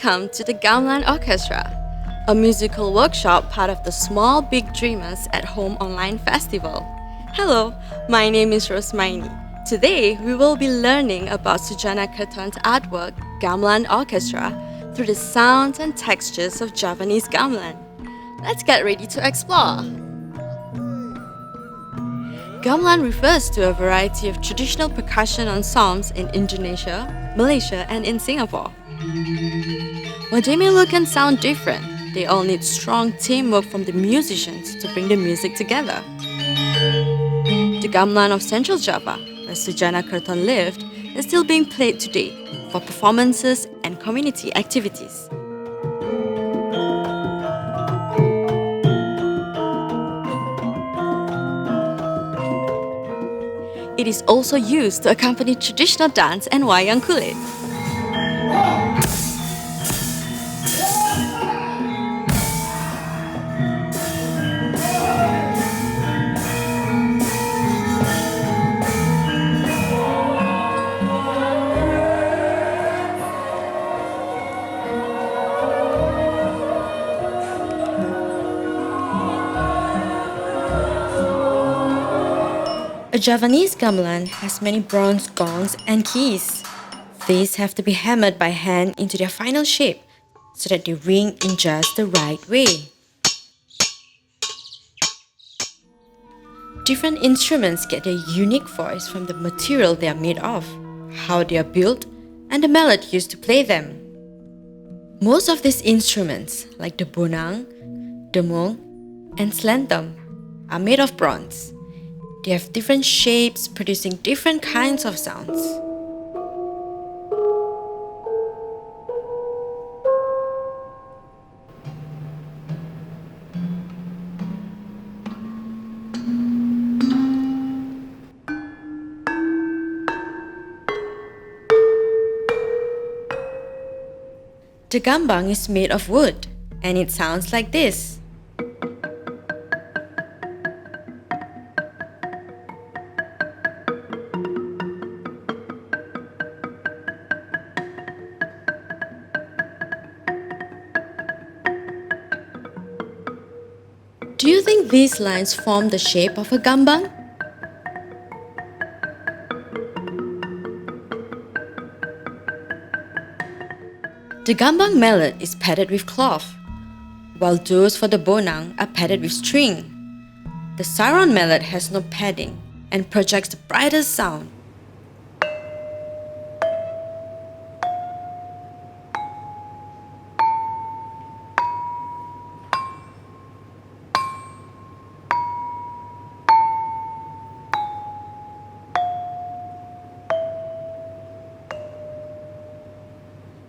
Welcome to the Gamelan Orchestra, a musical workshop part of the Small Big Dreamers at Home Online Festival. Hello, my name is Rosmainy. Today, we will be learning about Sudjana Kerton's artwork, Gamelan Orchestra, through the sounds and textures of Javanese gamelan. Let's get ready to explore. Gamelan refers to a variety of traditional percussion ensembles in Indonesia, Malaysia, and in Singapore. While they may look and sound different, they all need strong teamwork from the musicians to bring the music together. The gamelan of Central Java, where Sudjana Kerton lived, is still being played today for performances and community activities. It is also used to accompany traditional dance and wayang kulit. A Javanese gamelan has many bronze gongs and keys. These have to be hammered by hand into their final shape so that they ring in just the right way. Different instruments get their unique voice from the material they are made of, how they are built, and the mallet used to play them. Most of these instruments, like the Bonang, the gong, and Xylophone, are made of bronze. They have different shapes, producing different kinds of sounds. The Gambang is made of wood, and it sounds like this. Do you think these lines form the shape of a gambang? The Gambang mallet is padded with cloth, while those for the bonang are padded with string. The saron mallet has no padding and projects the brightest sound.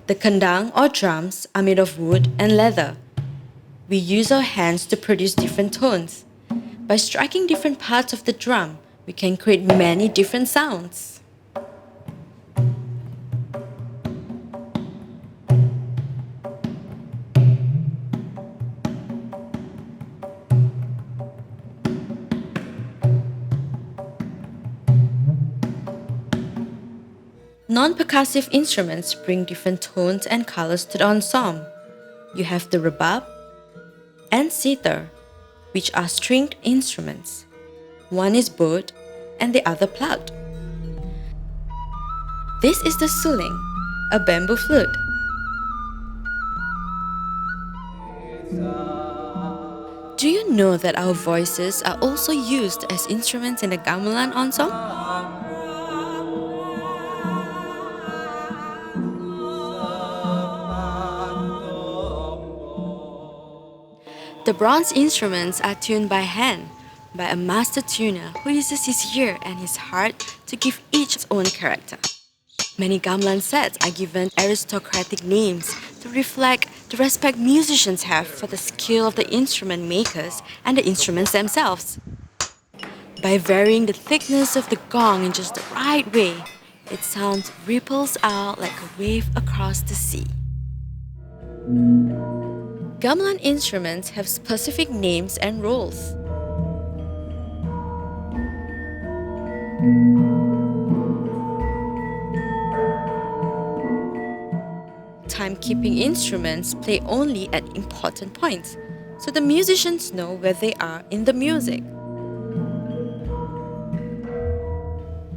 The kendang or drums are made of wood and leather. We use our hands to produce different tones. By striking different parts of the drum, we can create many different sounds. Non-percussive instruments bring different tones and colors to the ensemble. You have the Rebab and sitar, which are stringed instruments. One is bowed and the other plucked. This is the Suling, a bamboo flute. Do you know that our voices are also used as instruments in the gamelan ensemble? The bronze instruments are tuned by hand by a master tuner who uses his ear and his heart to give each its own character. Many gamelan sets are given aristocratic names to reflect the respect musicians have for the skill of the instrument makers and the instruments themselves. By varying the thickness of the gong in just the right way, its sound ripples out like a wave across the sea. Gamelan instruments have specific names and roles. time-keeping instruments play only at important points, so the musicians know where they are in the music.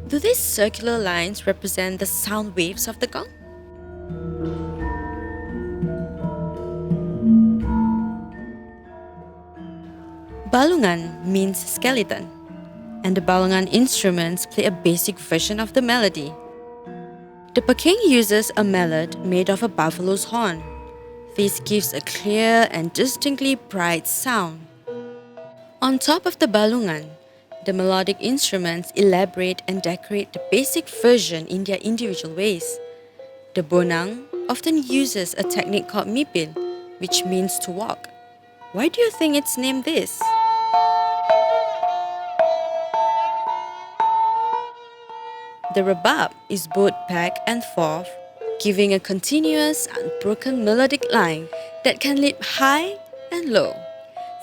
Do these circular lines represent the sound waves of the gong? Balungan means skeleton, and the balungan instruments play a basic version of the melody. The Peking uses a mallet made of a buffalo's horn. This gives a clear and distinctly bright sound. On top of the balungan, the melodic instruments elaborate and decorate the basic version in their individual ways. The Bonang often uses a technique called mipil, which means to walk. Why do you think it's named this? The Rebab is both back and forth, giving a continuous, unbroken melodic line that can leap high and low.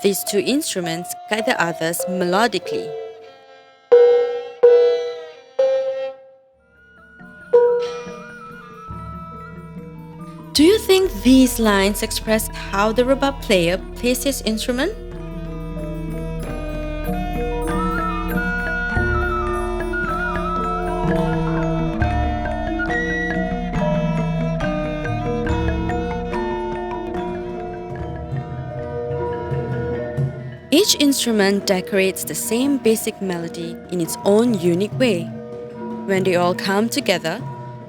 These two instruments guide the others melodically. Do you think these lines express how the Rebab player plays his instrument? Each instrument decorates the same basic melody in its own unique way. When they all come together,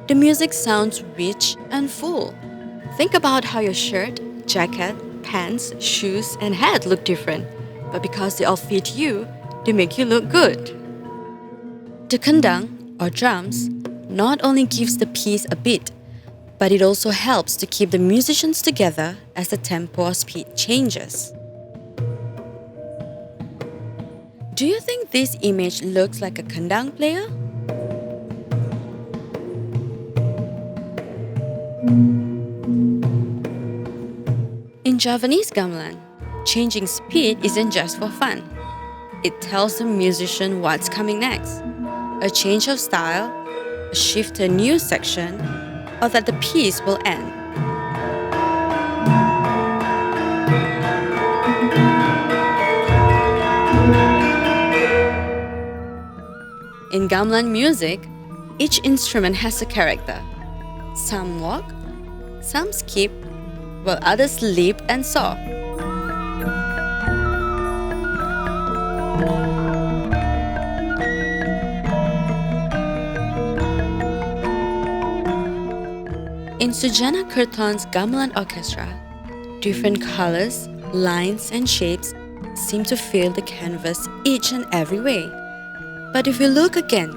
the music sounds rich and full. Think about how your shirt, jacket, pants, shoes, and hat look different, but because they all fit you, they make you look good. The kendang, or drums, not only gives the piece a beat, but it also helps to keep the musicians together as the tempo or speed changes. Do you think this image looks like a kendang player? In Javanese Gamelan, changing speed isn't just for fun. It tells the musician what's coming next, a change of style, a shift to a new section, or that the piece will end. In gamelan music, each instrument has a character. Some walk, some skip, while others leap and soar. In Sudjana Kerton's Gamelan Orchestra, different colors, lines, and shapes seem to fill the canvas each and every way. But if we look again,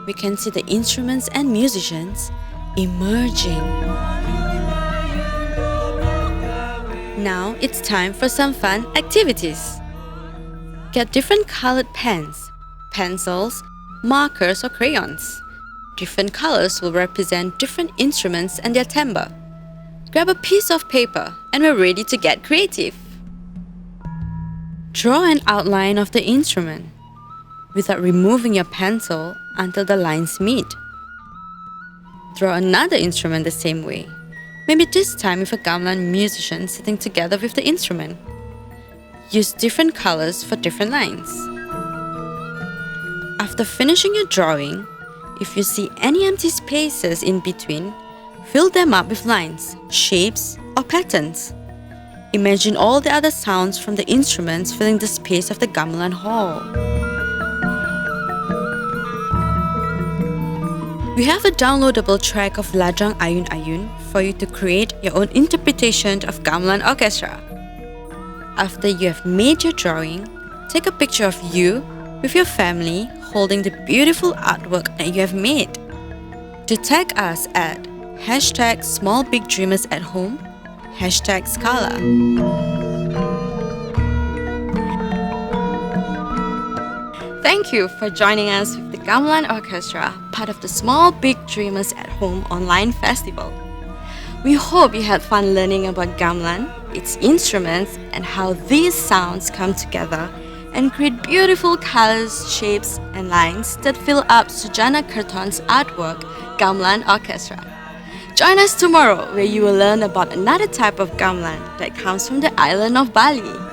we can see the instruments and musicians emerging. Now it's time for some fun activities. Get different colored pens, pencils, markers, or crayons. Different colors will represent different instruments and their timbre. Grab a piece of paper and we're ready to get creative. Draw an outline of the instrument without removing your pencil until the lines meet. Draw another instrument the same way, maybe this time with a gamelan musician sitting together with the instrument. Use different colors for different lines. After finishing your drawing, if you see any empty spaces in between, fill them up with lines, shapes, or patterns. Imagine all the other sounds from the instruments filling the space of the gamelan hall. We have a downloadable track of Lajang Ayun Ayun for you to create your own interpretation of Gamelan Orchestra. After you have made your drawing, take a picture of you with your family holding the beautiful artwork that you have made. To tag us at #SmallBigDreamersAtHome, #SKALA. Thank you for joining us with the Gamelan Orchestra, part of the Small Big Dreamers at Home online festival. We hope you had fun learning about gamelan, its instruments, and how these sounds come together and create beautiful colors, shapes, and lines that fill up Sudjana Kerton's artwork, Gamelan Orchestra. Join us tomorrow where you will learn about another type of gamelan that comes from the island of Bali.